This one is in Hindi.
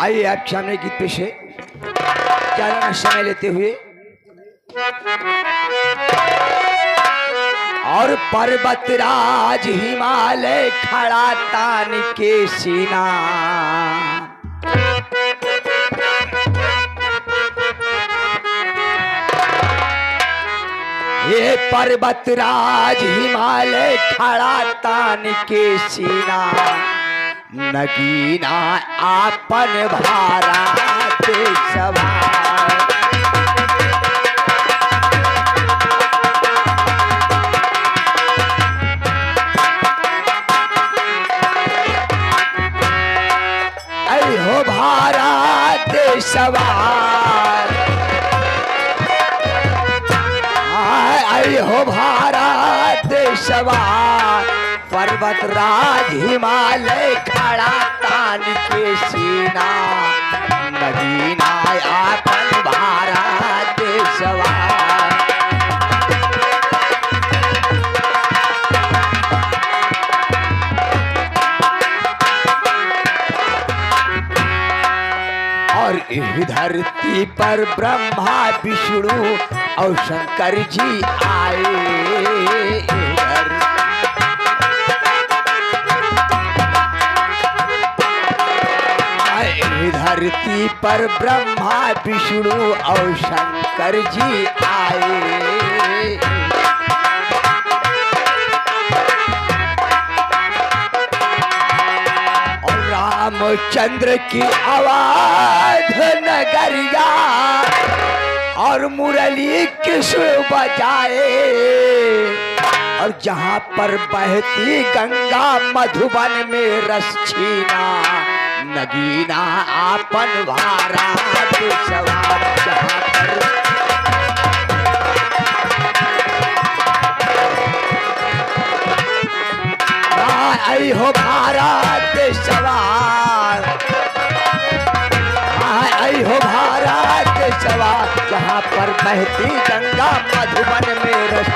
आइए आप सामने गीत पेश है, ज्यादा ना समय लेते हुए। और पर्वतराज हिमालय खड़ा तान के सीना, ये पर्वतराज हिमालय खड़ा तान के सीना, नगीना आपन भारा ते सवार। ऐ हो भारा ते सवार, ऐ हो भारा ते सवार। पर्वतराज हिमालय खड़ा तान के सीना, नगीना आपन भारा ते सवार। और इस धरती पर ब्रह्मा विष्णु और शंकर जी आए। धरती पर ब्रह्मा विष्णु और शंकर जी आए। और रामचंद्र की आवाज नगरिया और मुरली कृष्ण बजाए। और जहाँ पर बहती गंगा मधुबन में रस छीना, नगीना आपन भारा ते सवार। जहाँ पर आई हो भारा ते सवार, आई हो भारा ते सवार। जहाँ पर बहती गंगा मधुबन में रस